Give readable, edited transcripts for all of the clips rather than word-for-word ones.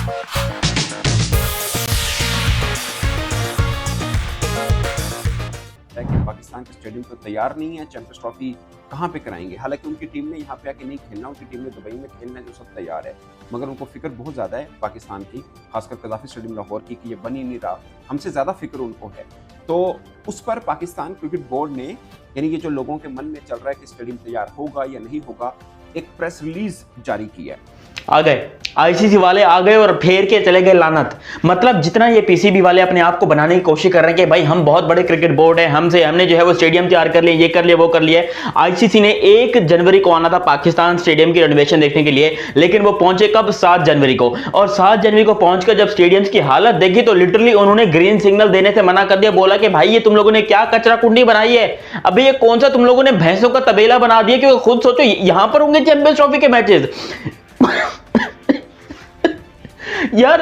कि पाकिस्तान के स्टेडियम तो तैयार नहीं है, चैंपियंस ट्रॉफी कहाँ पे कराएंगे। हालांकि उनकी टीम ने यहाँ पे आके नहीं खेलना, उनकी टीम ने दुबई में खेलना है, जो सब तैयार है, मगर उनको फिक्र बहुत ज़्यादा है पाकिस्तान की, खासकर कज़ाफ़ी स्टेडियम लाहौर की, कि ये बन ही नहीं रहा। हमसे ज़्यादा फिक्र उनको है। तो उस पर पाकिस्तान क्रिकेट बोर्ड ने, यानी कि जो लोगों के मन में चल रहा है कि स्टेडियम तैयार होगा या नहीं होगा, एक प्रेस रिलीज जारी की है। आ गए आईसीसी वाले, आ गए और फेर के चले गए लानत। मतलब जितना ये पीसीबी वाले अपने आप को बनाने की कोशिश कर रहे हैं कि भाई हम बहुत बड़े क्रिकेट बोर्ड है, हमने जो है वो स्टेडियम तैयार कर लिए, ये कर लिया, वो कर लिया। आईसीसी ने 1 जनवरी को आना था पाकिस्तान स्टेडियम की रेनोवेशन देखने के लिए, लेकिन वो पहुंचे कब? 7 जनवरी को। और 7 जनवरी को पहुंचकर जब स्टेडियम्स की हालत देखी तो लिटरली उन्होंने ग्रीन सिग्नल देने से मना कर दिया। बोला कि भाई ये तुम लोगों ने क्या कचरा कुंडी बनाई है, अभी ये कौन सा तुम लोगों ने भैंसों का तबेला बना दिया। क्योंकि खुद सोचो यहां पर होंगे चैंपियंस ट्रॉफी के मैचेस यार,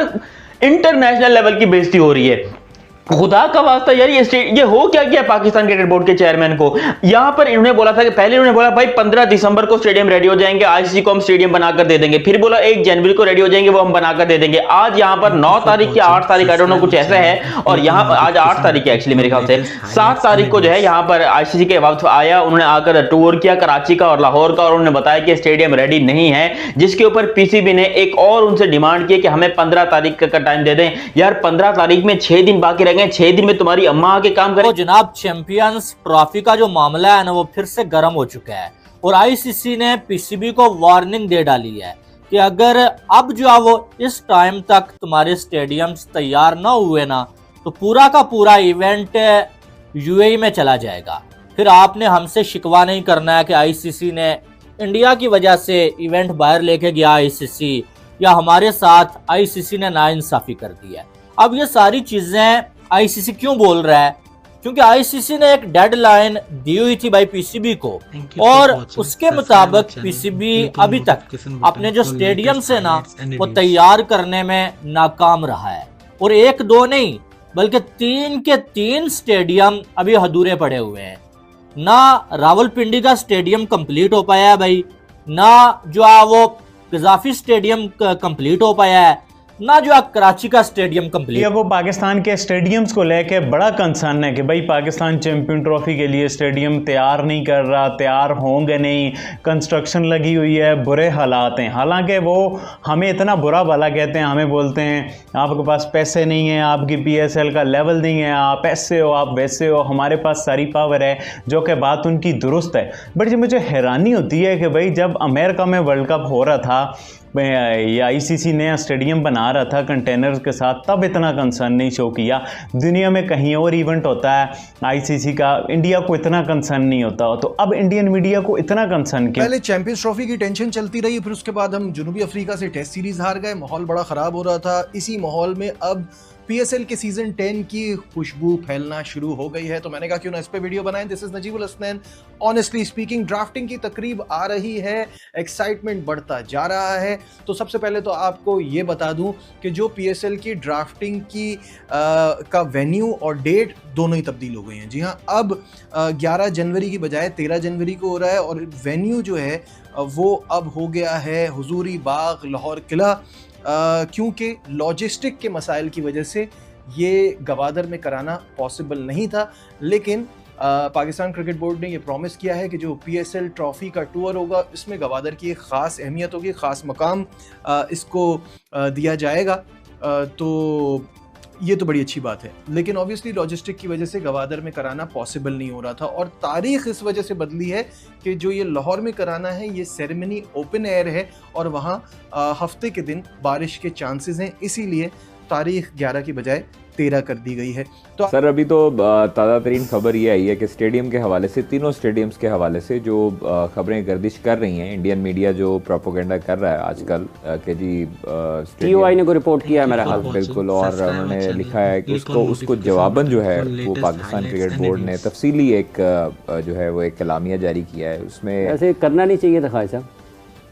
इंटरनेशनल लेवल की बेइज्जती हो रही है। खुदा का वास्ता यार, ये हो क्या गया पाकिस्तान क्रिकेट बोर्ड के चेयरमैन को। यहां पर इन्होंने बोला था कि पहले इन्होंने बोला भाई 15 दिसंबर को स्टेडियम रेडी हो जाएंगे, आईसीसी को हम स्टेडियम बनाकर दे देंगे। फिर बोला 1 जनवरी को रेडी हो जाएंगे, वो हम बनाकर दे देंगे। आज यहां पर 9 तारीख या 8 तारीख, आई डोंट नो, कुछ ऐसा है। और यहां पर आज 8 तारीख है एक्चुअली मेरे ख्याल से। 7 तारीख को जो है यहां पर आईसीसी के वक्त आया, उन्होंने आकर टूर किया कराची का और लाहौर का, और उन्होंने बताया कि स्टेडियम रेडी नहीं है। जिसके ऊपर पीसीबी ने एक और उनसे डिमांड की कि हमें 15 तारीख का टाइम दे दें। यार 15 तारीख में 6 दिन बाकी रह गए, 6 दिन में तुम्हारी अम्मा आके काम करे। तो जनाब, चैंपियंस ट्रॉफी का जो मामला है ना, वो फिर से गर्म हो चुका है और आईसीसी ने पीसीबी को वार्निंग दे डाली है कि अगर अब जो है वो इस टाइम तक तुम्हारे स्टेडियम्स तैयार ना हुए ना, तो पूरा का पूरा इवेंट यूएई में चला जाएगा। फिर आपने हमसे शिकवा नहीं करना है कि आईसीसी ने इंडिया की वजह से इवेंट बाहर लेके गया आईसीसी, या हमारे साथ आईसीसी ने नाइंसाफी कर दी है। अब ये सारी चीजें आईसीसी क्यों बोल रहा है? क्योंकि आईसीसी ने एक डेडलाइन दी हुई थी भाई पीसीबी को, और उसके मुताबिक पीसीबी अभी तक अपने जो स्टेडियम से ना वो तैयार करने में नाकाम रहा है। और 1-2 नहीं बल्कि 3 के 3 स्टेडियम अभी अधूरे पड़े हुए हैं। ना रावलपिंडी का स्टेडियम कंप्लीट हो पाया है भाई, ना जो है वो कज़ाफ़ी स्टेडियम कंप्लीट हो पाया है, ना जो कराची का स्टेडियम कंप्लीट। वो पाकिस्तान के स्टेडियम्स को लेके बड़ा कंसर्न है कि भाई पाकिस्तान चैंपियन ट्रॉफी के लिए स्टेडियम तैयार नहीं कर रहा, तैयार होंगे नहीं, कंस्ट्रक्शन लगी हुई है, बुरे हालात हैं। हालांकि वो हमें इतना बुरा भला कहते हैं, हमें बोलते हैं आपके पास पैसे नहीं है, आपकी पीएसएल का लेवल नहीं है, आप ऐसे हो, आप वैसे हो, हमारे पास सारी पावर है, जो कि बात उनकी दुरुस्त है। बट जो मुझे हैरानी होती है कि भाई जब अमेरिका में वर्ल्ड कप हो रहा था, ये आईसीसी नया स्टेडियम बना रहा था कंटेनर्स के साथ, तब इतना कंसर्न नहीं शो किया। दुनिया में कहीं और इवेंट होता है आईसीसी का, इंडिया को इतना कंसर्न नहीं होता। तो अब इंडियन मीडिया को इतना कंसर्न क्यों? पहले चैंपियंस ट्रॉफी की टेंशन चलती रही, फिर उसके बाद हम जनूबी अफ्रीका से टेस्ट सीरीज हार गए, माहौल बड़ा ख़राब हो रहा था। इसी माहौल में अब पीएसएल के सीजन 10 की खुशबू फैलना शुरू हो गई है, तो मैंने कहा क्यों ना इस पे वीडियो बनाएं। This is Najibul Hasnain. Honestly speaking, drafting की तकरीब आ रही है, एक्साइटमेंट बढ़ता जा रहा है। तो सबसे पहले तो आपको ये बता दूं कि जो पीएसएल की ड्राफ्टिंग की का वेन्यू और डेट दोनों ही तब्दील हो गई हैं। जी हाँ, अब 11 जनवरी की बजाय 13 जनवरी को हो रहा है, और वेन्यू जो है वो अब हो गया है हुजूरी बाग लाहौर किला, क्योंकि लॉजिस्टिक के मसाइल की वजह से ये गवादर में कराना पॉसिबल नहीं था। लेकिन पाकिस्तान क्रिकेट बोर्ड ने ये प्रॉमिस किया है कि जो पीएसएल ट्रॉफी का टूर होगा, इसमें गवादर की एक ख़ास अहमियत होगी, ख़ास मकाम इसको दिया जाएगा। तो ये तो बड़ी अच्छी बात है, लेकिन ऑब्वियसली लॉजिस्टिक की वजह से गवादर में कराना पॉसिबल नहीं हो रहा था। और तारीख इस वजह से बदली है कि जो ये लाहौर में कराना है, ये सेरेमनी ओपन एयर है और वहाँ हफ्ते के दिन बारिश के चांसेस हैं, इसीलिए तारीख 11 की बजाय 13 कर दी गई है। तो सर अभी तो ताज़ा तरीन खबर ये आई है कि स्टेडियम के हवाले से, तीनों स्टेडियम्स के हवाले से जो खबरें गर्दिश कर रही हैं, इंडियन मीडिया जो प्रोपोगेंडा कर रहा है आजकल कि जी टीओआई ने को रिपोर्ट किया है मेरा हाल बिल्कुल, और उन्होंने लिखा है कि उसको जवाबन जो है वो पाकिस्तान क्रिकेट बोर्ड ने तफसीली एक जो है वो एक कलामिया जारी किया है। उसमें ऐसे करना नहीं चाहिए था खाई साहब,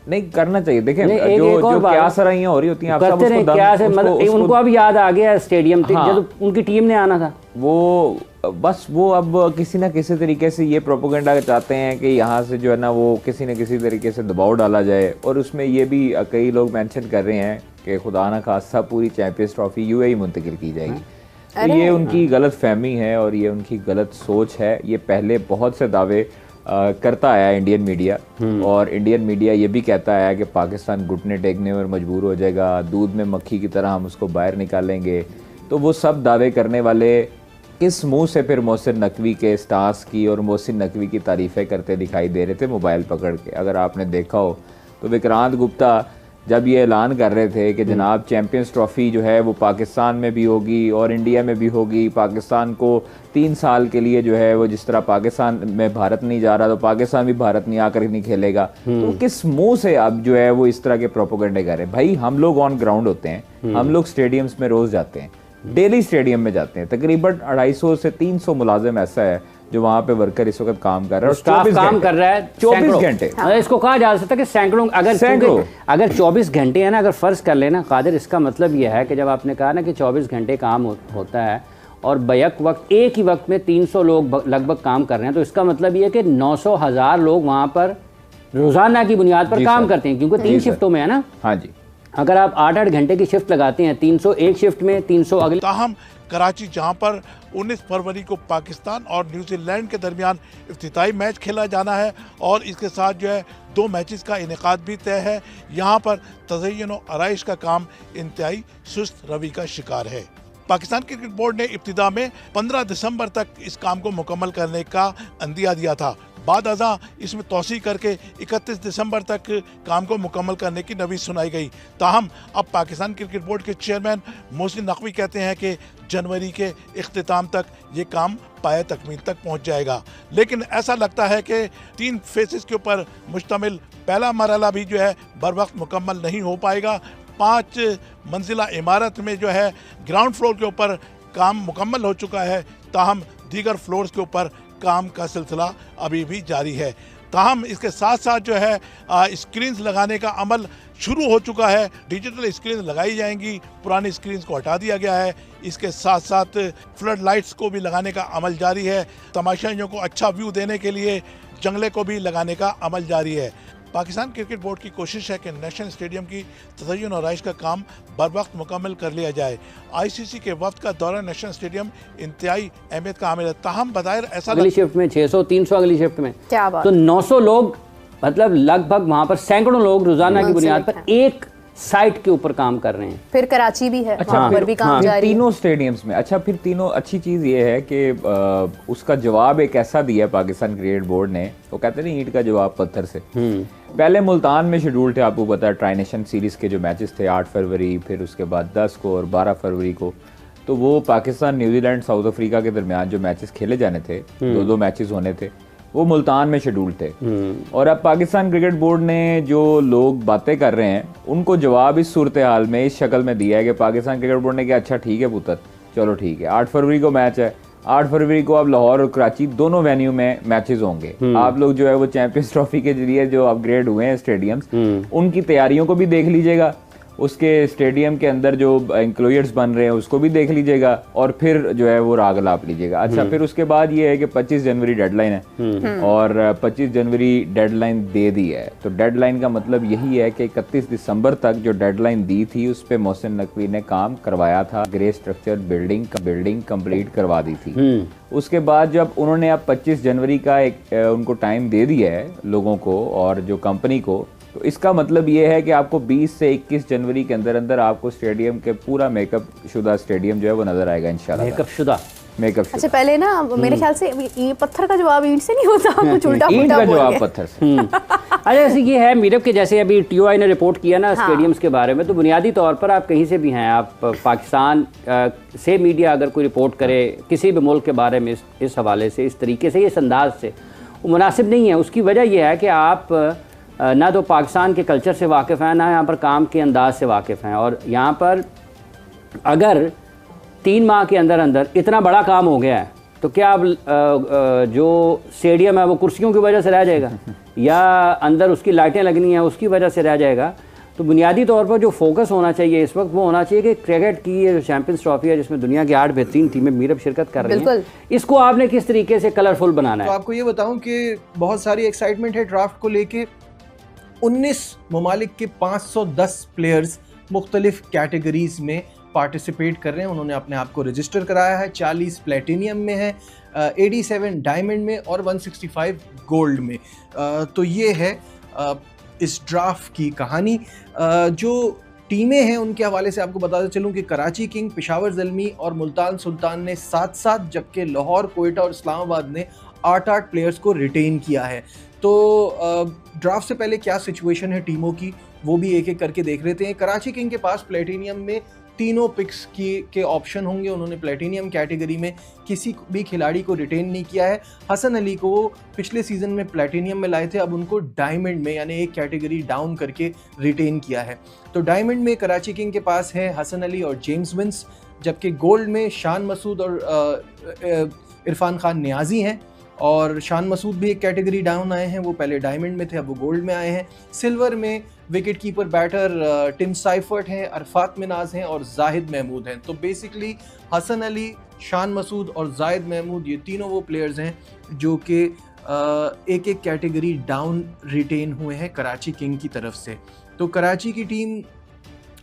नहीं करना चाहिए। देखें जो क्या सराहियां हो रही होती हैं, आप सब उसको क्या से मतलब उनको अब याद आ गया स्टेडियम जब उनकी टीम ने आना था, वो बस वो अब किसी ना किसी तरीके से ये प्रोपोगेंडा चाहते हैं कि यहाँ से जो है ना वो किसी न किसी तरीके से दबाव डाला जाए। और उसमें ये भी कई लोग मेंशन कर रहे हैं कि खुदा न खास्ता पूरी चैंपियंस ट्रॉफी यूएई मुंतकिल की जाएगी। तो ये उनकी गलत फहमी है और ये उनकी गलत सोच है। ये पहले बहुत से दावे करता आया इंडियन मीडिया, और इंडियन मीडिया ये भी कहता है कि पाकिस्तान घुटने टेकने पर मजबूर हो जाएगा, दूध में मक्खी की तरह हम उसको बाहर निकालेंगे। तो वो सब दावे करने वाले किस मुंह से फिर मोहसिन नकवी के स्टार्स की और मोहसिन नकवी की तारीफ़ें करते दिखाई दे रहे थे मोबाइल पकड़ के। अगर आपने देखा हो तो विक्रांत गुप्ता जब ये ऐलान कर रहे थे कि जनाब चैंपियंस ट्रॉफ़ी जो है वो पाकिस्तान में भी होगी और इंडिया में भी होगी, पाकिस्तान को 3 साल के लिए जो है वो जिस तरह पाकिस्तान में भारत नहीं जा रहा तो पाकिस्तान भी भारत नहीं आकर नहीं खेलेगा, तो किस मुंह से अब जो है वो इस तरह के प्रोपेगेंडे कर रहे हैं। भाई हम लोग ऑन ग्राउंड होते हैं, हम लोग स्टेडियम्स में रोज़ जाते हैं, डेली स्टेडियम में जाते हैं। तकरीबन 250 से 300 मुलाजिम ऐसा है जो वहाँ पे वर्कर इस वक्त काम कर रहा है, स्टाफ काम कर रहा है 24 घंटे। इसको कहा जा सकता है कि सैकड़ों, अगर 24 घंटे है ना, अगर फर्ज कर लेना कादिर, इसका मतलब यह है कि जब आपने कहा ना कि 24 घंटे काम होता है और बैक वक्त एक ही वक्त में 300 लोग लगभग काम कर रहे हैं, तो इसका मतलब ये है कि 900,000 लोग वहाँ पर रोजाना की बुनियाद पर काम करते हैं, क्योंकि 3 शिफ्टों में है ना। हाँ जी, अगर आप 8-8 घंटे की शिफ्ट लगाते हैं, 300 एक शिफ्ट में, 300 अगले। ताहम कराची जहां पर 19 फरवरी को पाकिस्तान और न्यूजीलैंड के दरमियान इफ्तिताई मैच खेला जाना है और इसके साथ जो है 2 मैचेस का इनेकाद भी तय है। यहाँ पर तज़य्युन और आराइश का काम इंतहाई सुस्त रवि का शिकार है। पाकिस्तान क्रिकेट बोर्ड ने इब्तिदा में 15 दिसंबर तक इस काम को मुकम्मल करने का अंदिया दिया था। बाद अज़ा इसमें तोसी करके 31 दिसंबर तक काम को मुकम्मल करने की नवीज़ सुनाई गई। ताहम अब पाकिस्तान क्रिकेट बोर्ड के चेयरमैन मोहसिन नकवी कहते हैं कि जनवरी के इख्तिताम तक ये काम पाए तकमील तक पहुंच जाएगा। लेकिन ऐसा लगता है कि 3 फेसेस के ऊपर मुश्तमिल पहला मरहला भी जो है बर वक्त मुकम्मल नहीं हो पाएगा। 5 मंजिला इमारत में जो है ग्राउंड फ्लोर के ऊपर काम मुकम्मल हो चुका है, ताहम दीगर फ्लोर्स के ऊपर काम का सिलसिला अभी भी जारी है। ताहम इसके साथ साथ जो है स्क्रीन्स लगाने का अमल शुरू हो चुका है। डिजिटल स्क्रीन लगाई जाएंगी, पुरानी स्क्रीन्स को हटा दिया गया है। इसके साथ साथ फ्लड लाइट्स को भी लगाने का अमल जारी है। तमाशाइयों को अच्छा व्यू देने के लिए जंगले को भी लगाने का अमल जारी है। पाकिस्तान क्रिकेट बोर्ड की कोशिश है कि नेशनल स्टेडियम की तज़य्युन और आराइश का काम बर वक्त मुकम्मल कर लिया जाए। आईसीसी के वक्त का दौरा नेशनल स्टेडियम इंतहाई अहमियत का हामिल है। ताहम बज़ाहिर ऐसा अगली शिफ्ट में 600-300 अगली शिफ्ट में, क्या बात, तो 900 लोग, मतलब लगभग वहाँ पर सैकड़ों लोग रोजाना की बुनियाद पर एक साइट के ऊपर काम कर रहे हैं। फिर कराची भी है, अच्छा, वहाँ पर भी काम जारी है। तीनों स्टेडियम्स में। अच्छा, फिर तीनों अच्छी चीज़ ये है कि उसका जवाब एक ऐसा दिया पाकिस्तान क्रिकेट बोर्ड ने, वो कहते हैं ईंट का जवाब पत्थर से। पहले मुल्तान में शेड्यूल थे, आपको पता है, ट्राई नेशन सीरीज़ के जो मैचेस थे 8 फरवरी, फिर उसके बाद 10 को और 12 फरवरी को, तो वो पाकिस्तान, न्यूजीलैंड, साउथ अफ्रीका के दरमियान जो मैचेस खेले जाने थे, 2-2 मैचेस होने थे, वो मुल्तान में शेड्यूल थे। और अब पाकिस्तान क्रिकेट बोर्ड ने जो लोग बातें कर रहे हैं उनको जवाब इस सूरत हाल में इस शक्ल में दिया है कि पाकिस्तान क्रिकेट बोर्ड ने कहा अच्छा ठीक है पुत्र, चलो ठीक है, 8 फरवरी को मैच है, 8 फरवरी को अब लाहौर और कराची दोनों वेन्यू में मैचेस होंगे। आप लोग जो है वो चैंपियंस ट्रॉफी के जरिए जो अपग्रेड हुए हैं स्टेडियम्स, उनकी तैयारियों को भी देख लीजिएगा, उसके स्टेडियम के अंदर जो इंक्लोयर्स बन रहे हैं उसको भी देख लीजिएगा, और फिर जो है वो राग लाप लीजिएगा। अच्छा, फिर उसके बाद ये है कि 25 जनवरी डेडलाइन है और 25 जनवरी डेडलाइन दे दी है। तो डेडलाइन का मतलब यही है कि 31 दिसंबर तक जो डेडलाइन दी थी उस पर मोहसिन नकवी ने काम करवाया था, ग्रे स्ट्रक्चर बिल्डिंग कंप्लीट करवा दी थी। उसके बाद जब उन्होंने अब 25 जनवरी का एक उनको टाइम दे दिया है लोगों को और जो कंपनी को, तो इसका मतलब ये है कि आपको 20 से 21 जनवरी के अंदर अंदर आपको स्टेडियम के पूरा मेकअप शुदा स्टेडियम जो है वो नजर आएगा इंशाल्लाह। मेकअप शुदा। अच्छा, पहले ना मेरे ख्याल से पत्थर का जवाब ईंट से नहीं होता, कुछ उल्टा ईंट का जवाब पत्थर से। अच्छा, ऐसे ये है मीरब के, जैसे अभी टीओआई ने रिपोर्ट किया ना स्टेडियम्स के बारे में, तो बुनियादी तौर पर आप कहीं से भी हैं, आप पाकिस्तान से मीडिया अगर कोई रिपोर्ट करे किसी भी मुल्क के बारे में इस हवाले से, इस तरीके से, इस अंदाज से, वो मुनासिब नहीं है। उसकी वजह यह है कि आप ना तो पाकिस्तान के कल्चर से वाकिफ़ हैं, ना यहाँ पर काम के अंदाज से वाकिफ़ हैं। और यहाँ पर अगर 3 माह के अंदर अंदर इतना बड़ा काम हो गया है, तो क्या अब जो स्टेडियम है वो कुर्सियों की वजह से रह जाएगा या अंदर उसकी लाइटें लगनी हैं उसकी वजह से रह जाएगा? तो बुनियादी तौर पर जो फोकस होना चाहिए इस वक्त वो होना चाहिए कि क्रिकेट की ये चैंपियंस ट्रॉफी है जिसमें दुनिया की 8 बेहतरीन टीमें मीरब शिरकत कर रही हैं, इसको आपने किस तरीके से कलरफुल बनाना है? तो आपको ये बताऊं कि बहुत सारी एक्साइटमेंट है ड्राफ्ट को लेके। 19 ममालिक के 510 प्लेयर्स मुख्तलिफ कैटेगरीज में पार्टिसिपेट कर रहे हैं। उन्होंने अपने आप को रजिस्टर कराया है। 40 प्लेटिनियम में है, 87 डायमंड में और 165 गोल्ड में। तो ये है इस ड्राफ्ट की कहानी। जो टीमें हैं उनके हवाले से आपको बताते चलूं कि कराची किंग, पेशावर ज़ल्मी और मुल्तान सुल्तान ने 7-7, जबकि लाहौर, कोयटा और इस्लामाबाद ने 8-8 प्लेयर्स को रिटेन किया है। तो ड्राफ्ट से पहले क्या सिचुएशन है टीमों की, वो भी एक एक करके देख लेते हैं। कराची किंग के पास प्लेटिनियम में तीनों पिक्स के ऑप्शन होंगे। उन्होंने प्लेटिनियम कैटेगरी में किसी भी खिलाड़ी को रिटेन नहीं किया है। हसन अली को पिछले सीज़न में प्लेटिनियम में लाए थे, अब उनको डायमंड में यानी एक कैटेगरी डाउन करके रिटेन किया है। तो डायमंड में कराची किंग के पास है हसन अली और जेम्स विंस, जबकि गोल्ड में शान मसूद और इरफान खान नियाजी हैं। और शान मसूद भी एक कैटेगरी डाउन आए हैं, वो पहले डायमंड में थे, अब वो गोल्ड में आए हैं। सिल्वर में wicket keeper batter Tim Seifert हैं, अरफात मिनाज हैं और जाहिद महमूद हैं। तो बेसिकली हसन अली, शान मसूद और जाहिद महमूद, ये तीनों वो प्लेयर्स हैं जो कि एक एक कैटेगरी डाउन रिटेन हुए हैं कराची किंग की तरफ से। तो कराची की टीम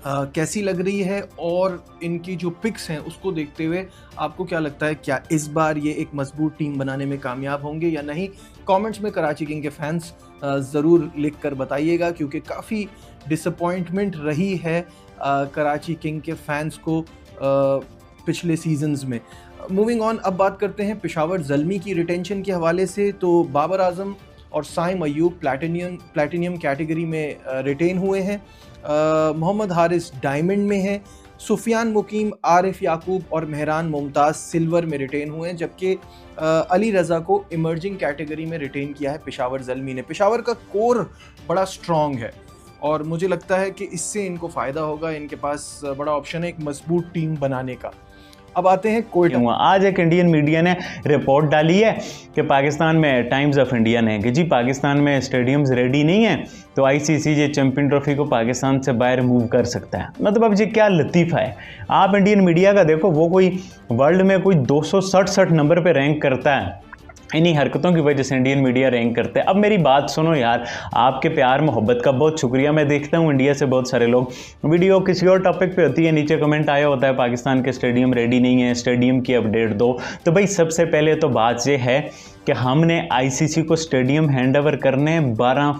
कैसी लग रही है और इनकी जो पिक्स हैं उसको देखते हुए आपको क्या लगता है, क्या इस बार ये एक मजबूत टीम बनाने में कामयाब होंगे या नहीं? कमेंट्स में कराची किंग के फैंस ज़रूर लिख कर बताइएगा, क्योंकि काफ़ी डिसअपॉइंटमेंट रही है कराची किंग के फैंस को पिछले सीजन्स में। मूविंग ऑन, अब बात करते हैं पेशावर ज़ल्मी की रिटेंशन के हवाले से। तो बाबर आजम और साइम अयूब प्लैटिनियम कैटेगरी में रिटेन हुए हैं। मोहम्मद हारिस डायमंड में है। सुफियान मुकीम, आरिफ याकूब और मेहरान मुमताज़ सिल्वर में रिटेन हुए हैं, जबकि अली रज़ा को इमर्जिंग कैटेगरी में रिटेन किया है पेशावर ज़ल्मी ने। पेशावर का कोर बड़ा स्ट्रॉन्ग है और मुझे लगता है कि इससे इनको फ़ायदा होगा। इनके पास बड़ा ऑप्शन है एक मजबूत टीम बनाने का। अब आते हैं कोयटा। आज एक इंडियन मीडिया ने रिपोर्ट डाली है कि पाकिस्तान में, टाइम्स ऑफ इंडिया ने, कि जी पाकिस्तान में स्टेडियम्स रेडी नहीं हैं, तो आईसीसी ये चैंपियन ट्रॉफी को पाकिस्तान से बाहर मूव कर सकता है। मतलब अब ये क्या लतीफ़ा है। आप इंडियन मीडिया का देखो, वो कोई वर्ल्ड में कोई 267 नंबर पे रैंक करता है। इन्हीं हरकतों की वजह से इंडियन मीडिया रैंक करते हैं। अब मेरी बात सुनो यार, आपके प्यार मोहब्बत का बहुत शुक्रिया। मैं देखता हूँ इंडिया से बहुत सारे लोग, वीडियो किसी और टॉपिक पे होती है, नीचे कमेंट आया होता है पाकिस्तान के स्टेडियम रेडी नहीं है, स्टेडियम की अपडेट दो। तो भाई सबसे पहले तो बात ये है कि हमने आईसीसी को स्टेडियम हैंड ओवर करने 12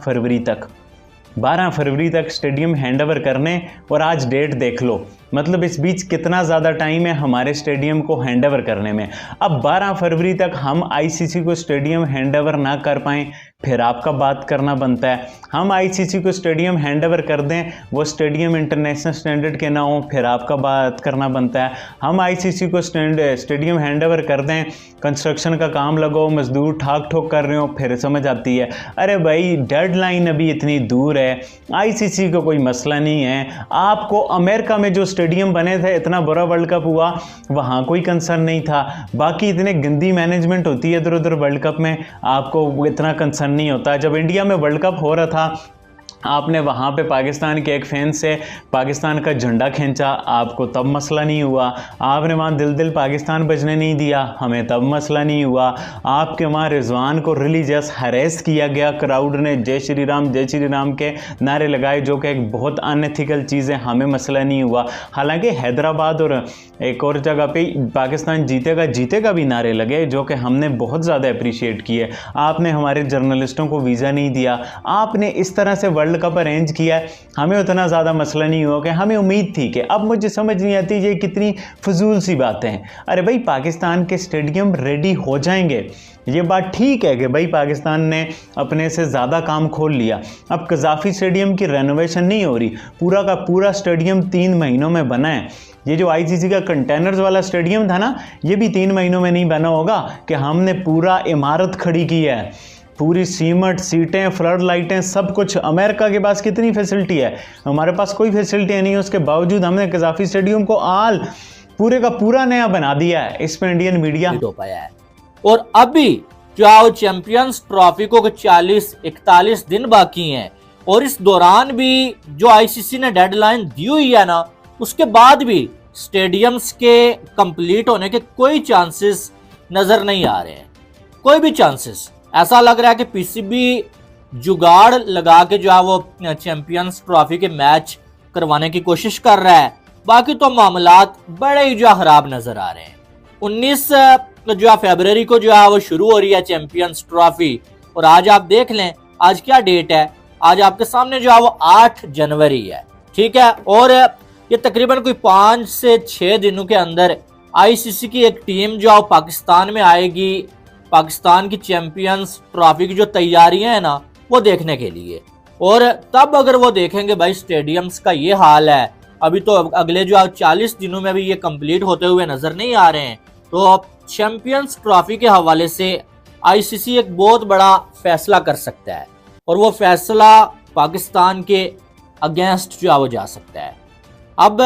फरवरी तक स्टेडियम हैंड ओवर करने, और आज डेट देख लो, मतलब इस बीच कितना ज़्यादा टाइम है हमारे स्टेडियम को हैंड ओवर करने में। अब 12 फरवरी तक हम आईसीसी को स्टेडियम हैंड ओवर ना कर पाएँ, फिर आपका बात करना बनता है। हम आईसीसी को स्टेडियम हैंड ओवर कर दें, वो स्टेडियम इंटरनेशनल स्टैंडर्ड के ना हो, फिर आपका बात करना बनता है। हम आईसीसी को स्टेडियम हैंड ओवर कर दें, कंस्ट्रक्शन का काम लगो, मजदूर ठाक ठोक कर रहे हो, फिर समझ आती है अरे भाई डेडलाइन अभी इतनी दूर है, आईसीसी का कोई मसला नहीं है। आपको अमेरिका में जो स्टेडियम बने थे, इतना बड़ा वर्ल्ड कप हुआ, वहाँ कोई कंसर्न नहीं था। बाकी इतने गंदी मैनेजमेंट होती है इधर उधर वर्ल्ड कप में, आपको इतना कंसर्न नहीं होता। जब इंडिया में वर्ल्ड कप हो रहा था, आपने वहाँ पे पाकिस्तान के एक फैन से पाकिस्तान का झंडा खींचा, आपको तब मसला नहीं हुआ। आपने वहाँ दिल दिल पाकिस्तान बजने नहीं दिया, हमें तब मसला नहीं हुआ। आपके वहाँ रिजवान को रिलीजियस हरेस किया गया, क्राउड ने जय श्री राम के नारे लगाए, जो कि एक बहुत अनएथिकल चीज़ है, हमें मसला नहीं हुआ। हालांकि हैदराबाद और एक और जगह पे पाकिस्तान जीतेगा भी नारे लगे, जो कि हमने बहुत ज़्यादा अप्रिशिएट किए। आपने हमारे जर्नलिस्टों को वीज़ा नहीं दिया, आपने इस तरह से वर्ल्ड कप अरेंज किया है, हमें उतना ज़्यादा मसला नहीं हुआ कि हमें उम्मीद थी कि। अब मुझे समझ नहीं आती ये कितनी फजूल सी बातें हैं। अरे भाई पाकिस्तान के स्टेडियम रेडी हो जाएंगे, ये बात ठीक है कि भाई पाकिस्तान ने अपने से ज़्यादा काम खोल लिया। अब कज़ाफ़ी स्टेडियम की रेनोवेशन नहीं हो रही, पूरा का पूरा स्टेडियम 3 महीनों में बना है। ये जो आईसीसी का कंटेनर्स वाला स्टेडियम था ना, ये भी 3 महीनों में नहीं बना होगा कि हमने पूरा इमारत खड़ी की है, पूरी सीमेंट, सीटें, फ्लड लाइटें, सब कुछ। अमेरिका के पास कितनी फैसिलिटी है, हमारे पास कोई फैसिलिटी नहीं है, उसके बावजूद हमने कज़ाफ़ी स्टेडियम को पूरे का पूरा नया बना दिया है। इस पर इंडियन मीडिया हो पाया है। और अभी जो चैंपियंस ट्रॉफी को 40-41 दिन बाकी हैं, और इस दौरान भी जो आईसीसी ने डेडलाइन दी हुई है ना, उसके बाद भी स्टेडियम्स के कंप्लीट होने के कोई चांसेस नजर नहीं आ रहे हैं, कोई भी चांसेस। ऐसा लग रहा है कि पीसीबी जुगाड़ लगा के जो है वो चैंपियंस ट्रॉफी के मैच करवाने की कोशिश कर रहा है। बाकी तो मामलात बड़े ही जो खराब नजर आ रहे हैं। 19 जो फरवरी को जो है वो शुरू हो रही है चैंपियंस ट्रॉफी, और आज आप देख लें आज क्या डेट है, आज आपके सामने जो है वो 8 जनवरी है, ठीक है। और ये तकरीबन कोई 5 से 6 दिनों के अंदर आईसीसी की एक टीम जो है पाकिस्तान में आएगी, पाकिस्तान की चैंपियंस ट्रॉफी की जो तैयारियां हैं ना वो देखने के लिए। और तब अगर वो देखेंगे भाई स्टेडियम्स का ये हाल है, अभी तो अगले जो 40 दिनों में भी ये कंप्लीट होते हुए नजर नहीं आ रहे हैं, तो चैंपियंस ट्रॉफी के हवाले से आईसीसी एक बहुत बड़ा फैसला कर सकता है, और वो फैसला पाकिस्तान के अगेंस्ट जो है वो जा सकता है। अब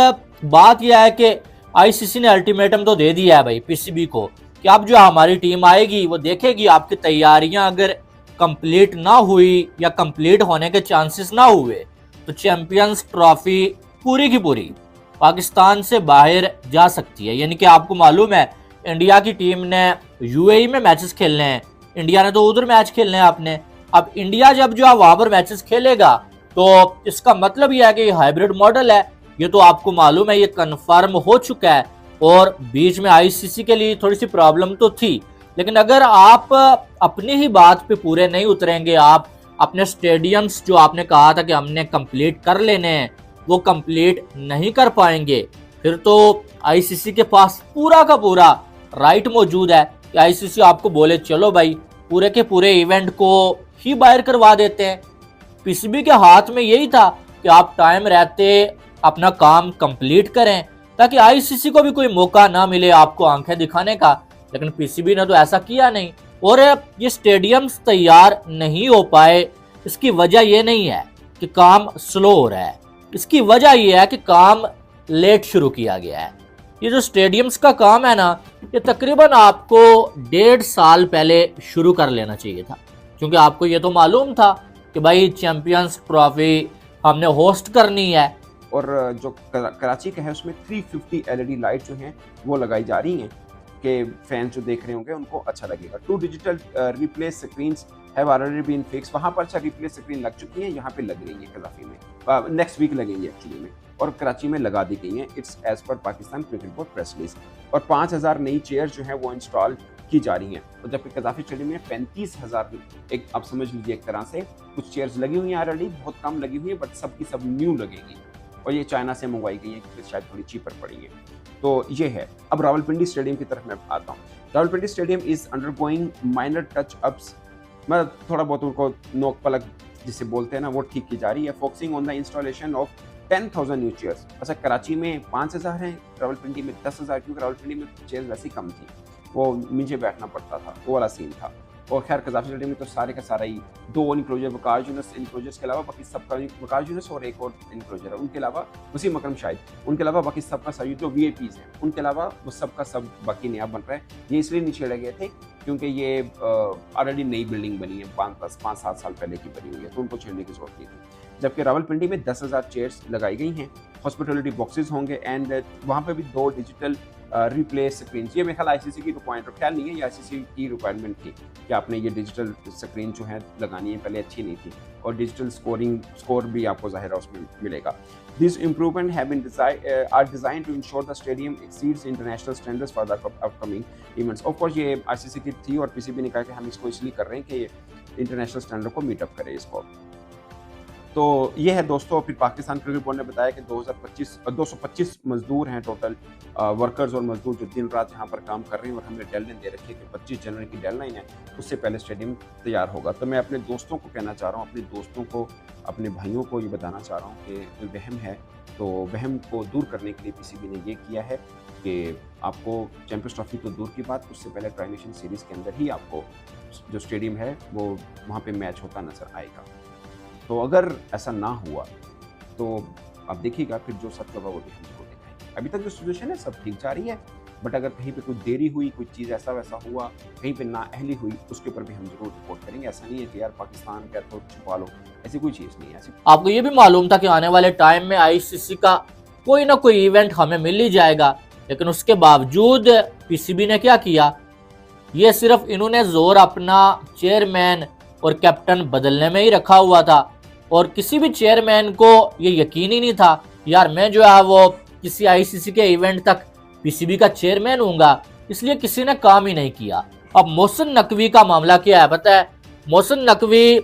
बात यह है कि आईसीसी ने अल्टीमेटम तो दे दिया है भाई पीसीबी को कि अब जो हमारी टीम आएगी वो देखेगी आपकी तैयारियां अगर कंप्लीट ना हुई या कंप्लीट होने के चांसेस ना हुए तो चैंपियंस ट्रॉफी पूरी की पूरी पाकिस्तान से बाहर जा सकती है। यानी कि आपको मालूम है इंडिया की टीम ने यूएई में मैचेस खेलने हैं, इंडिया ने तो उधर मैच खेलने हैं आपने। अब इंडिया जब जो है वहां पर मैचेस खेलेगा तो इसका मतलब यह है कि हाइब्रिड मॉडल है, ये तो आपको मालूम है, ये कंफर्म हो चुका है। और बीच में आईसीसी के लिए थोड़ी सी प्रॉब्लम तो थी, लेकिन अगर आप अपनी ही बात पे पूरे नहीं उतरेंगे, आप अपने स्टेडियम्स जो आपने कहा था कि हमने कंप्लीट कर लेने हैं वो कंप्लीट नहीं कर पाएंगे, फिर तो आईसीसी के पास पूरा का पूरा राइट मौजूद है कि आईसीसी आपको बोले चलो भाई पूरे के पूरे इवेंट को ही बाहर करवा देते हैं। पीसीबी के हाथ में यही था कि आप टाइम रहते अपना काम कंप्लीट करें ताकि आईसीसी को भी कोई मौका ना मिले आपको आंखें दिखाने का, लेकिन पीसीबी ने तो ऐसा किया नहीं। और ये स्टेडियम्स तैयार नहीं हो पाए, इसकी वजह ये नहीं है कि काम स्लो हो रहा है, इसकी वजह यह है कि काम लेट शुरू किया गया है। ये जो स्टेडियम्स का काम है ना, ये तकरीबन आपको 1.5 साल पहले शुरू कर लेना चाहिए था, क्योंकि आपको ये तो मालूम था कि भाई चैंपियंस ट्रॉफी हमने होस्ट करनी है। और जो कराची का है उसमें 350 एलईडी लाइट जो हैं वो लगाई जा रही हैं कि फैंस जो देख रहे होंगे उनको अच्छा लगेगा। 2 digital replace screens have already been fix, वहाँ पर अच्छा रिप्लेस स्क्रीन लग चुकी है, यहाँ पे लग रही है कजाफी में, नेक्स्ट वीक लगेंगी एक्चुअली में, और कराची में लगा दी गई हैं। It's as per Pakistan cricket board press release. और 5000 नई चेयर जो है वो इंस्टॉल की जा रही हैं, और जबकि कजाफी स्टेडियम में 35,000 एक आप समझ लीजिए एक तरह से कुछ चेयर्स लगी हुई हैं ऑलरेडी, बहुत कम लगी हुई है, बट सबकी सब न्यू लगेगी, और ये चाइना से मंगवाई गई है क्योंकि शायद थोड़ी चीपर पड़ी है। तो ये है। अब रावलपिंडी स्टेडियम की तरफ मैं आता हूँ। Rawalpindi stadium is undergoing minor touch ups, मतलब थोड़ा बहुत उनको नोक पलक जिसे बोलते हैं ना वो ठीक की जा रही है। Focusing on the installation of 10,000 new chairs. अच्छा, कराची में 5,000 हैं, रावलपिंडी में 10,000, क्योंकि रावलपिंडी में चेयर्स वैसे कम थी, वो नीचे बैठना पड़ता था, वो वाला सीन था। और खैर कजाफी स्टेडियम में तो सारे का सारा ही 2 इनक्लोजर, वकार यूनिस इनक्लोजर्स के अलावा बाकी सबका, वकार यूनिस और एक और इनक्लोजर है, उनके अलावा वसीम अकरम शाहिद, उनके अलावा बाकी सबका सभी जो वीआईपीज़ हैं उनके अलावा वो सबका सब बाकी नया बन रहा है। ये इसलिए नहीं छेड़े गए थे क्योंकि ये ऑलरेडी नई बिल्डिंग बनी है, 5-7 साल पहले की बनी हुई है, तो उनको छेड़ने की जरूरत नहीं थी। जबकि रावलपिंडी में 10,000 चेयर्स लगाई गई हैं, हॉस्पिटलिटी बॉक्सेस होंगे, एंड वहाँ पे भी 2 डिजिटल रिप्लेस स्क्रीन। ये मेरे ख्याल आईसीसी की पॉइंट ऑफ ख्याल नहीं है, ये आईसीसी की रिक्वायरमेंट थी कि आपने ये डिजिटल स्क्रीन जो है लगानी है, पहले अच्छी नहीं थी, और डिजिटल स्कोर भी आपको ज़ाहिर है उसमें मिलेगा। This improvement have been redesigned to ensure the stadium exceeds international standards for the upcoming events. Of course ये आईसीसी की थी और पीसीबी ने कहा कि हम इसको इसलिए कर रहे हैं कि इंटरनेशनल स्टैंडर्ड को मीटअप करे इसको। तो ये है दोस्तों। फिर पाकिस्तान क्रिकेट बोर्ड ने बताया कि 225 मजदूर हैं टोटल, वर्कर्स और मजदूर जो दिन रात यहाँ पर काम कर रहे हैं, और हमने डेडलाइन दे रखी है कि 25 जनवरी की डेडलाइन है, उससे पहले स्टेडियम तैयार होगा। तो मैं अपने दोस्तों को कहना चाह रहा हूँ, अपने दोस्तों को, अपने भाइयों को ये बताना चाह रहा हूँ कि कोई वहम है तो वहम को दूर करने के लिए पीसीबी ने ये किया है कि आपको चैंपियंस ट्रॉफी तो दूर की बात, उससे पहले ट्राई नेशन सीरीज़ के अंदर ही आपको जो स्टेडियम है वो वहाँ पर मैच होता नज़र आएगा। तो अगर ऐसा ना हुआ तो आप देखिएगा फिर जो सच होगा वो भी हमको दिखाएंगे। अभी तक जो सिचुएशन है सब ठीक जा रही है, बट अगर कहीं पे कोई देरी हुई, कोई चीज़ ऐसा वैसा हुआ, कहीं पे नाअहली हुई, उसके ऊपर भी हम जरूर रिपोर्ट करेंगे। ऐसा नहीं है कि यार पाकिस्तान का तो छुपा लो, ऐसी कोई चीज़ नहीं है। आपको ये भी मालूम था कि आने वाले टाइम में आईसीसी का कोई ना कोई इवेंट हमें मिल ही जाएगा, लेकिन उसके बावजूद पीसीबी ने क्या किया, ये सिर्फ इन्होंने जोर अपना चेयरमैन और कैप्टन बदलने में ही रखा हुआ था, और किसी भी चेयरमैन को ये यकीन ही नहीं था यार मैं जो है वो किसी आईसीसी के इवेंट तक पीसीबी का चेयरमैन हूँगा, इसलिए किसी ने काम ही नहीं किया। अब मोहसिन नकवी का मामला क्या है पता है? मोहसिन नकवी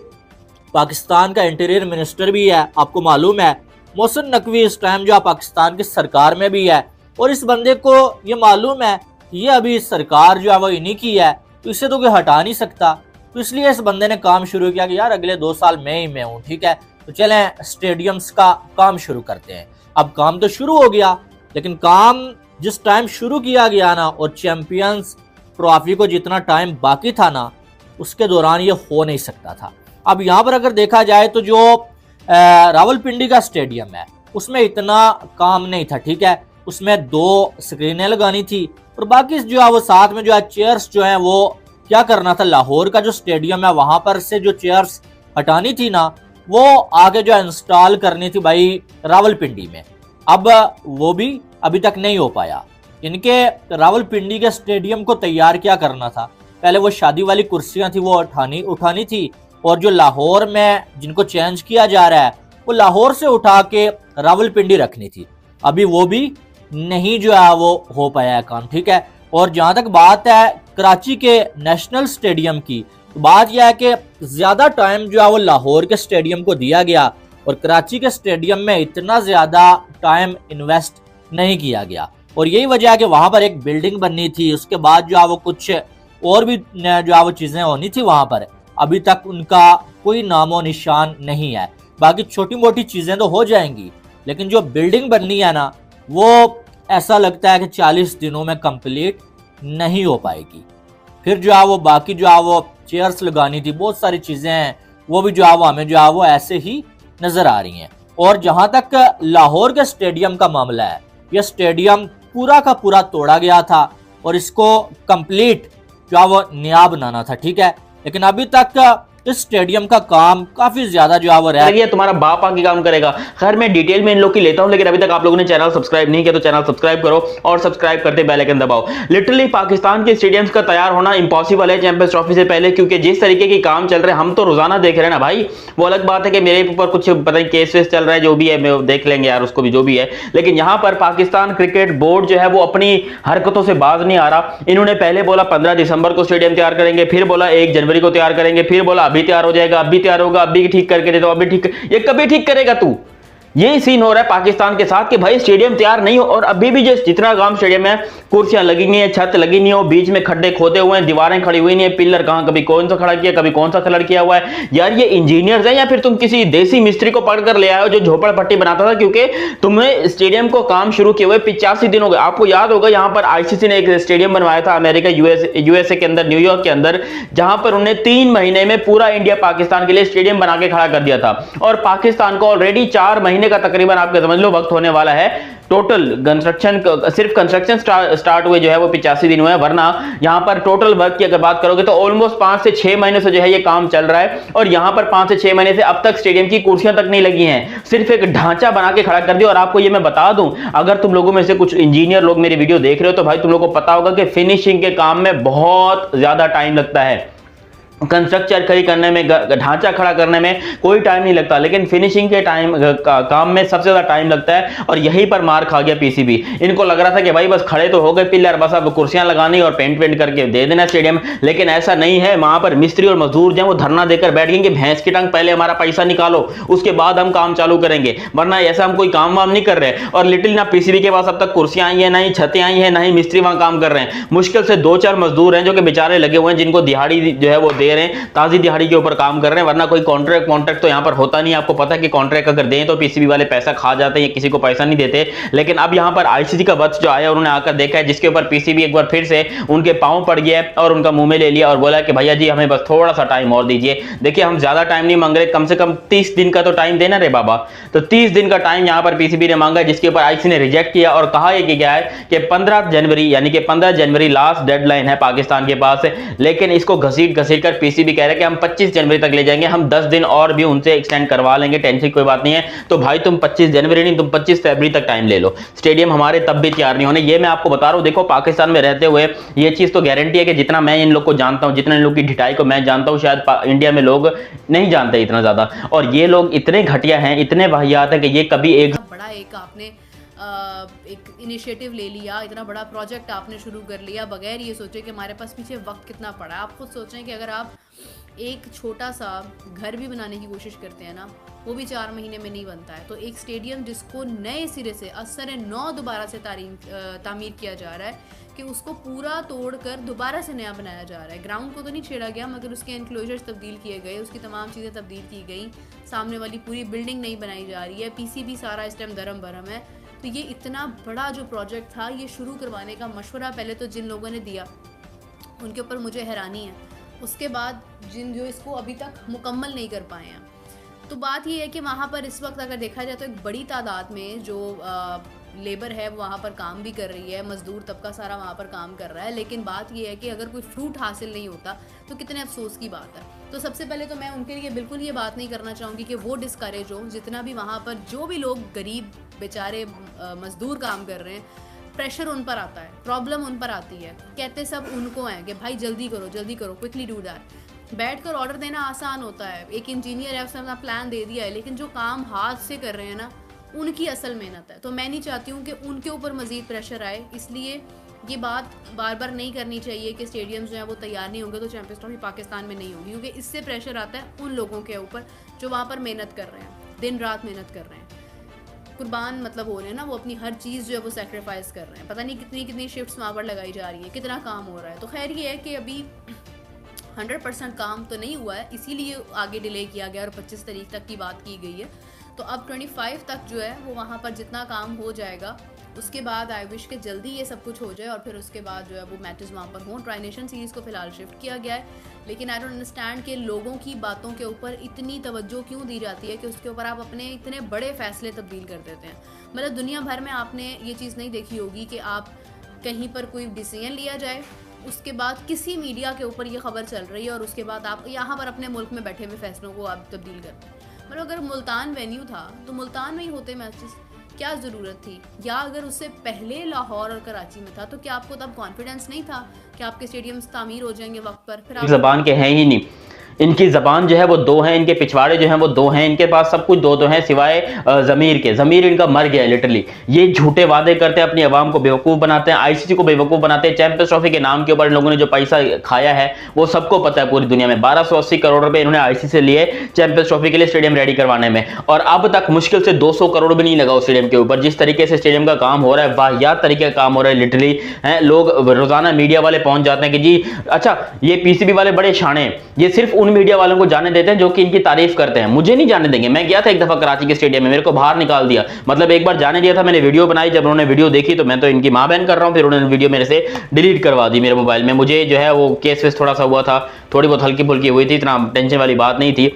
पाकिस्तान का इंटीरियर मिनिस्टर भी है, आपको मालूम है। मोहसिन नकवी इस टाइम जो है पाकिस्तान की सरकार में भी है, और इस बंदे को ये मालूम है कि ये अभी सरकार जो है वो इन्हीं की है, तो इसे तो कोई हटा नहीं सकता। तो इसलिए इस बंदे ने काम शुरू किया कि यार अगले 2 साल मैं हूँ, ठीक है, तो चलें स्टेडियम्स का काम शुरू करते हैं। अब काम तो शुरू हो गया, लेकिन काम जिस टाइम शुरू किया गया ना, और चैंपियंस ट्रॉफी को जितना टाइम बाकी था ना, उसके दौरान ये हो नहीं सकता था। अब यहाँ पर अगर देखा जाए तो जो रावलपिंडी का स्टेडियम है उसमें इतना काम नहीं था, ठीक है, उसमें 2 स्क्रीनें लगानी थी, और बाकी जो है वो साथ में जो है चेयर्स जो है वो क्या करना था, लाहौर का जो स्टेडियम है वहां पर से जो चेयर्स हटानी थी ना, वो आगे जो इंस्टॉल करनी थी भाई रावलपिंडी में। अब वो भी अभी तक नहीं हो पाया। इनके रावलपिंडी के स्टेडियम को तैयार क्या करना था, पहले वो शादी वाली कुर्सियां थी वो उठानी थी, और जो लाहौर में जिनको चेंज किया जा रहा है वो लाहौर से उठा के रावलपिंडी रखनी थी। अभी वो भी नहीं जो है वो हो पाया है काम, ठीक है। और जहां तक बात है कराची के नेशनल स्टेडियम की, तो बात यह है कि ज्यादा टाइम जो है वो लाहौर के स्टेडियम को दिया गया, और कराची के स्टेडियम में इतना ज्यादा टाइम इन्वेस्ट नहीं किया गया। और यही वजह है कि वहां पर एक बिल्डिंग बननी थी, उसके बाद जो है वो कुछ और भी जो है वो चीजें होनी थी वहां पर, अभी तक उनका कोई नामो निशान नहीं है। बाकी छोटी मोटी चीजें तो हो जाएंगी, लेकिन जो बिल्डिंग बननी है ना, वो ऐसा लगता है कि 40 दिनों में कंप्लीट नहीं हो पाएगी। फिर जो है वो बाकी जो है वो चेयर्स लगानी थी, बहुत सारी चीजें हैं, वो भी जो है वो हमें जो है वो ऐसे ही नजर आ रही हैं। और जहां तक लाहौर के स्टेडियम का मामला है, यह स्टेडियम पूरा का पूरा तोड़ा गया था और इसको कंप्लीट जो है वो नया बनाना था, ठीक है, लेकिन अभी तक इस स्टेडियम का काम काफी ज्यादा जो है वो रह गया। तुम्हारा बाप आके काम करेगा। खैर मैं डिटेल में इन लोग की लेता हूं, लेकिन अभी तक आप लोगों ने चैनल सब्सक्राइब नहीं किया तो चैनल सब्सक्राइब करो, और सब्सक्राइब करते बेल आइकन दबाओ। लिटरली पाकिस्तान के स्टेडियम्स का तैयार होना इम्पॉसिबल है चैंपियंस ट्रॉफी से पहले, क्योंकि जिस तरीके के काम चल रहे हैं हम तो रोजाना देख रहे हैं ना भाई। वो अलग बात है कि मेरे ऊपर कुछ पता नहीं केस वेस चल रहा है, जो भी है मैं देख लेंगे यार उसको भी, जो भी है, लेकिन यहाँ पर पाकिस्तान क्रिकेट बोर्ड जो है वो अपनी हरकतों से बाज नहीं आ रहा। इन्होंने पहले बोला 15 दिसंबर को स्टेडियम तैयार करेंगे, फिर बोला 1 जनवरी को तैयार करेंगे, फिर बोला अभी तैयार हो जाएगा, अभी तैयार होगा, अभी ठीक करके दे दो, अभी ठीक। ये कभी ठीक करेगा तू? यही सीन हो रहा है पाकिस्तान के साथ कि भाई स्टेडियम तैयार नहीं हो, और अभी भी जितना काम स्टेडियम में कुर्सियां लगी नहीं है, छत लगी नहीं हो, बीच में खड्डे खोदे हुए हैं, दीवारें खड़ी हुई नहीं है, पिलर कहां कभी कौन सा खड़ा किया, कभी कौन सा कलर किया हुआ है। यार ये इंजीनियर्स हैं या फिर तुम किसी देसी मिस्त्री को पकड़ कर ले आए हो जो झोपड़पट्टी बनाता था? क्योंकि तुम्हें स्टेडियम को काम शुरू किए हुए 85 दिन हो गए। आपको याद होगा यहाँ पर आईसीसी ने एक स्टेडियम बनवाया था अमेरिका यूएसए के अंदर, न्यूयॉर्क के अंदर, जहां पर उन्हें 3 महीने में पूरा इंडिया पाकिस्तान के लिए स्टेडियम बना के खड़ा कर दिया था। और पाकिस्तान को ऑलरेडी 4 महीने का तकरीबन आपके समझ लो वक्त होने वाला है। टोटल कंस्ट्रक्शन, सिर्फ कंस्ट्रक्शन स्टार्ट हुए जो है वो 85 दिन हुए हैं, वरना यहां पर टोटल वर्क की अगर बात करोगे तो ऑलमोस्ट 5 से 6 महीने से जो है ये काम चल रहा है। और यहां पर 5 से 6 महीने से अब तक स्टेडियम की कुर्सियां तक नहीं लगी हैं, सिर्फ एक ढांचा बना के खड़ा कर दिया। और आपको ये मैं बता दूं, अगर तुम लोगों में से कुछ इंजीनियर लोग मेरी वीडियो देख रहे हो तो भाई तुम लोगों को पता होगा कि फिनिशिंग के काम में बहुत ज्यादा टाइम लगता है। कंस्ट्रक्चर खड़ी करने में, ढांचा खड़ा करने में कोई टाइम नहीं लगता, लेकिन फिनिशिंग के टाइम काम में सबसे ज्यादा टाइम लगता है। और यहीं पर मार खा गया पीसीबी। इनको लग रहा था कि भाई बस खड़े तो हो गए पिलर, बस अब कुर्सियां लगानी और पेंट वेंट करके दे देना स्टेडियम, लेकिन ऐसा नहीं है। वहां पर मिस्त्री और मजदूर जो वो धरना देकर बैठ गए कि भैंस की टांग, पहले हमारा पैसा निकालो उसके बाद हम काम चालू करेंगे, वरना ऐसा हम कोई काम वाम नहीं कर रहे। और लिटिल ना पीसीबी के पास अब तक कुर्सियां आई है, ना ही छतें आई है, ना ही मिस्त्री वहां काम कर रहे हैं। मुश्किल से 2-4 मजदूर हैं जो कि बेचारे लगे हुए हैं, जिनको दिहाड़ी जो है वो दे रहे हैं, ताजी दिहाड़ी के ऊपर काम कर रहे हैं, वरना कोई कॉन्ट्रैक्ट तो यहां पर होता नहीं। आपको पता है कि कॉन्ट्रैक्ट अगर दें तो पीसीबी वाले पैसा खा जाते हैं, किसी को पैसा नहीं देते। लेकिन अब यहां पर आईसीसी का वक्त जो आया, उन्होंने आकर देखा है, जिसके ऊपर पीसीबी एक बार फिर से उनके पांव पड़ गया और उनका मुंह में ले लिया और बोला कि भैया जी हमें बस थोड़ा सा टाइम और दीजिए। देखिए हम ज्यादा टाइम नहीं मांग रहे, कम से कम 30 दिन का तो टाइम देना रे बाबा। तो 30 दिन का टाइम यहां पर पीसीबी ने मांगा, जिसके ऊपर आईसीसी ने रिजेक्ट किया और कहा कि क्या है कि 15 जनवरी यानी कि 15 जनवरी लास्ट डेडलाइन है पाकिस्तान के पास, लेकिन इसको घसीट कर पीसीबी कह रहा है कि हम 25 जनवरी तक ले जाएंगे, हम 10 दिन और भी उनसे एक्सटेंड करवा लेंगे, टेंशन कोई बात नहीं है। तो भाई तुम 25 जनवरी नहीं, तुम 25 फरवरी तक टाइम ले लो, स्टेडियम हमारे तब भी तैयार नहीं होने। ये मैं आपको बता रहा हूँ। देखो पाकिस्तान में रहते हुए ये चीज तो गारंटी है कि जितना मैं इन लोग को जानता हूँ, जितना इन लोग की ढिठाई को मैं जानता हूँ, शायद इंडिया में लोग नहीं जानते इतना ज्यादा। और ये लोग इतने घटिया हैं, इतने वाहियात हैं कि ये कभी एक बड़ा एक आपने एक इनिशिएटिव ले लिया, इतना बड़ा प्रोजेक्ट आपने शुरू कर लिया बगैर ये सोचे कि हमारे पास पीछे वक्त कितना पड़ा है। आप खुद सोचें कि अगर आप एक छोटा सा घर भी बनाने की कोशिश करते हैं ना, वो भी 4 महीने में नहीं बनता है। तो एक स्टेडियम जिसको नए सिरे से असर नौ दोबारा से तामीर किया जा रहा है, कि उसको पूरा तोड़कर दोबारा से नया बनाया जा रहा है। ग्राउंड को तो नहीं छेड़ा गया, मगर उसके एनक्लोजर्स तब्दील किए गए, उसकी तमाम चीज़ें तब्दील की गई, सामने वाली पूरी बिल्डिंग नहीं बनाई जा रही है, पीसीबी सारा इस टाइम धर्म भरम है। तो ये इतना बड़ा जो प्रोजेक्ट था, ये शुरू करवाने का मशवरा पहले तो जिन लोगों ने दिया उनके ऊपर मुझे हैरानी है, उसके बाद जो इसको अभी तक मुकम्मल नहीं कर पाए हैं। तो बात ये है कि वहाँ पर इस वक्त अगर देखा जाए तो एक बड़ी तादाद में जो लेबर है वो वहाँ पर काम भी कर रही है, मज़दूर तबका सारा वहाँ पर काम कर रहा है। लेकिन बात ये है कि अगर कोई फ्रूट हासिल नहीं होता तो कितने अफसोस की बात है। तो सबसे पहले तो मैं उनके लिए बिल्कुल ये बात नहीं करना चाहूँगी कि वो डिस्करेज हो। जितना भी वहाँ पर जो भी लोग गरीब बेचारे मज़दूर काम कर रहे हैं, प्रेशर उन पर आता है, प्रॉब्लम उन पर आती है, कहते सब उनको हैं कि भाई जल्दी करो, क्विकली डू दैट। बैठकर ऑर्डर देना आसान होता है, एक इंजीनियर है उसने अपना प्लान दे दिया है, लेकिन जो काम हाथ से कर रहे हैं ना, उनकी असल मेहनत है। तो मैं नहीं चाहती हूँ कि उनके ऊपर मज़ीद प्रेशर आए, इसलिए ये बात बार बार नहीं करनी चाहिए कि स्टेडियम्स जो हैं वो तैयार नहीं होंगे तो चैंपियंस ट्रॉफी पाकिस्तान में नहीं होगी, क्योंकि इससे प्रेशर आता है उन लोगों के ऊपर जो वहाँ पर मेहनत कर रहे हैं, दिन रात मेहनत कर रहे हैं, कुर्बान मतलब हो रहे हैं ना, वो अपनी हर चीज़ जो है वो सेक्रीफाइस कर रहे हैं। पता नहीं कितनी शिफ्ट्स वहाँ पर लगाई जा रही है, कितना काम हो रहा है। तो खैर ये है कि अभी 100% काम तो नहीं हुआ है, इसीलिए आगे डिले किया गया और 25 तारीख तक की बात की गई है। तो अब 25 तक जो है वो वहाँ पर जितना काम हो जाएगा, उसके बाद आई विश के जल्दी ये सब कुछ हो जाए और फिर उसके बाद जो है वो मैचेस वहाँ पर हों। ट्राई नेशन सीरीज़ को फ़िलहाल शिफ्ट किया गया है, लेकिन आई डोंट अंडरस्टैंड कि लोगों की बातों के ऊपर इतनी तवज्जो क्यों दी जाती है कि उसके ऊपर आप अपने इतने बड़े फ़ैसले तब्दील कर देते हैं। मतलब दुनिया भर में आपने ये चीज़ नहीं देखी होगी कि आप कहीं पर कोई डिसीजन लिया जाए, उसके बाद किसी मीडिया के ऊपर ये खबर चल रही है और उसके बाद आप यहाँ पर अपने मुल्क में बैठे हुए फैसलों को आप तब्दील करते हैं। मतलब अगर मुल्तान वेन्यू था तो मुल्तान में ही होते मैचेस, क्या ज़रूरत थी? या अगर उससे पहले लाहौर और कराची में था तो क्या आपको तब कॉन्फिडेंस नहीं था कि आपके स्टेडियम्स तामीर हो जाएंगे वक्त पर? फिर ज़बान के हैं ही नहीं, इनकी ज़बान जो है वो 2 हैं, इनके पिछवाड़े जो हैं वो 2 हैं, इनके पास सब कुछ 2 हैं सिवाय ज़मीर के। ज़मीर इनका मर गया है लिटरली। ये झूठे वादे करते हैं, अपनी आवाम को बेवकूफ़ बनाते हैं, आईसीसी को बेवकूफ़ बनाते हैं। चैंपियंस ट्रॉफी के नाम के ऊपर इन लोगों ने जो पैसा खाया है वो सबको पता है पूरी दुनिया में। 1280 करोड़ रुपए इन्होंने आईसीसी से लिए चैंपियंस ट्रॉफी के लिए स्टेडियम रेडी करवाने में, और अब तक मुश्किल से 200 करोड़ भी नहीं लगा उस स्टेडियम के ऊपर। जिस तरीके से स्टेडियम का काम हो रहा है, वाहियात तरीके का काम हो रहा है लिटरली। लोग रोजाना मीडिया वाले पहुंच जाते हैं कि जी अच्छा ये पीसीबी वाले बड़े शाणे, ये सिर्फ उन मीडिया वालों को जाने देते हैं जो कि इनकी तारीफ करते हैं, मुझे नहीं जाने देंगे। मैं गया था एक दफा कराची के स्टेडियम में, मेरे को बाहर निकाल दिया, मतलब एक बार जाने दिया था, मैंने वीडियो बनाई, जब उन्होंने वीडियो देखी तो मैं तो इनकी मां बहन कर रहा हूं, फिर उन्होंने वीडियो मेरे से डिलीट करवा दी मेरे मोबाइल में। मुझे जो है वो केस वेस थोड़ा सा हुआ था, थोड़ी बहुत हल्की फुल्की हुई थी, इतना टेंशन वाली बात नहीं थी,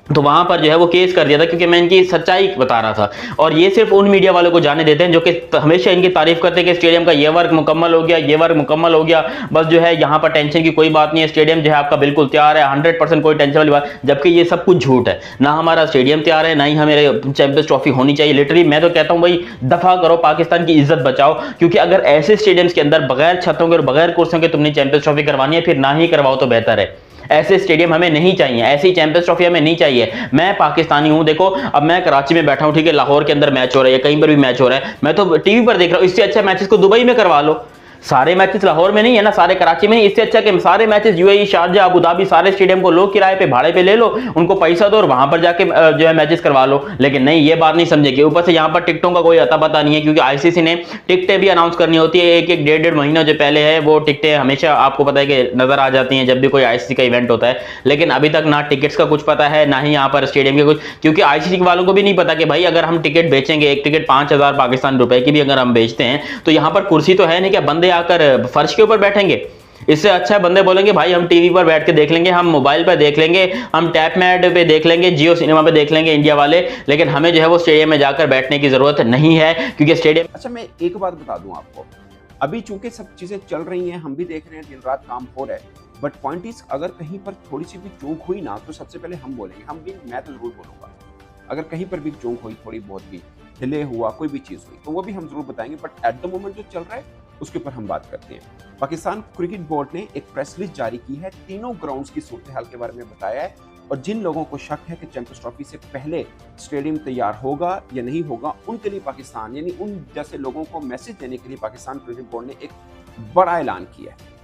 तो वहां पर जो है वो केस कर दिया था क्योंकि मैं इनकी सच्चाई बता रहा था। और ये सिर्फ उन मीडिया वालों को जाने देते हैं जो कि हमेशा इनकी तारीफ करते हैं कि स्टेडियम का ये वर्क मुकम्मल हो गया, ये वर्क मुकम्मल हो गया, बस जो है यहाँ पर टेंशन की कोई बात नहीं है, स्टेडियम जो है आपका बिल्कुल तैयार है, 100% कोई टेंशन वाली बात। जबकि ये सब कुछ झूठ है, ना हमारा स्टेडियम तैयार है, ना ही हमें चैंपियंस ट्रॉफी होनी चाहिए। लिटरली मैं तो कहता हूँ भाई दफा करो, पाकिस्तान की इज्जत बचाओ, क्योंकि अगर ऐसे स्टेडियम्स के अंदर बगैर छतों के और बगैर कुर्सियों के तुमने चैंपियंस ट्रॉफी करवानी है, फिर ना ही करवाओ तो बेहतर है। ऐसे स्टेडियम हमें नहीं चाहिए, ऐसी चैंपियंस ट्रॉफी हमें नहीं चाहिए। मैं पाकिस्तानी हूं, देखो अब मैं कराची में बैठा हूं, ठीक है, लाहौर के अंदर मैच हो रहा है, कहीं पर भी मैच हो रहा है, मैं तो टीवी पर देख रहा हूं। इससे अच्छा मैचेस को दुबई में करवा लो, सारे मैचेस लाहौर में नहीं है ना, सारे कराची में ही। इससे अच्छा कि सारे matches UAE, Sharjah, Abu Dhabi, सारे स्टेडियम को लो किराए पे, भाड़े पे ले लो, उनको पैसा दो और वहां पर जाके जो है मैचेस करवा लो। लेकिन नहीं, ये बात नहीं समझेगी। ऊपर से यहाँ पर टिकटों का कोई अता पता नहीं है, क्योंकि आईसीसी ने टिकटें भी अनाउंस करनी होती है, एक 1.5 महीना जो पहले है वो टिकटें हमेशा आपको पता है कि नजर आ जाती हैं जब भी कोई आईसीसी का इवेंट होता है। लेकिन अभी तक ना टिकट्स का कुछ पता है, ना ही यहाँ पर स्टेडियम के कुछ, क्योंकि आईसीसी वालों को भी नहीं पता कि भाई अगर हम टिकट बेचेंगे, एक टिकट 5000 पाकिस्तान रुपए की भी अगर हम बेचते हैं, तो यहाँ पर कुर्सी तो है नहीं, क्या बंदे आकर फर्श के ऊपर बैठेंगे? इससे अच्छा बंदे बोलेंगे भाई हम टीवी पर बैठ के देख लेंगे, हम मोबाइल पर देख लेंगे, हम टैप मैट पे देख लेंगे, जियो सिनेमा पे देख लेंगे इंडिया वाले, लेकिन हमें जो है वो स्टेडियम में जाकर बैठने की जरूरत नहीं है, क्योंकि स्टेडियम। अच्छा मैं एक बात बता दूं आपको, अभी चूंकि सब चीजें चल रही हैं, हम भी देख रहे हैं दिन रात काम हो रहा है, बट पॉइंट इज अगर कहीं पर थोड़ी सी भी चूक हुई ना तो सबसे पहले हम बोलेंगे, मैं तो जरूर बोलूंगा। अगर कहीं पर भी चूक हुई, थोड़ी बहुत भी डिले हुआ, कोई भी चीज़ हुई तो वो भी हम जरूर बताएंगे। बट एट द मोमेंट जो चल रहा है उसके ऊपर हम बात करते हैं। पाकिस्तान क्रिकेट बोर्ड ने एक प्रेस रिलीज जारी की है, तीनों ग्राउंड्स की सूरत हाल के बारे में बताया है और जिन लोगों को शक है कि चैंपियंस ट्रॉफी से पहले स्टेडियम तैयार होगा या नहीं होगा, उनके लिए पाकिस्तान यानी उन जैसे लोगों को मैसेज देने के लिए पाकिस्तान क्रिकेट बोर्ड ने एक बड़ा ऐलान किया है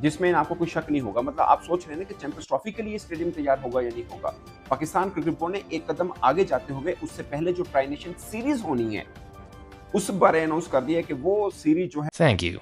जिसमें आपको कोई शक नहीं होगा। मतलब आप सोच रहे हैं कि चैंपियंस ट्रॉफी के लिए स्टेडियम तैयार होगा या नहीं होगा, पाकिस्तान क्रिकेट बोर्ड ने एक कदम आगे जाते हुए उससे पहले जो ट्राई नेशन सीरीज होनी है उस बारे अनाउंस कर दिया है कि वो सीरीज जो है। Thank you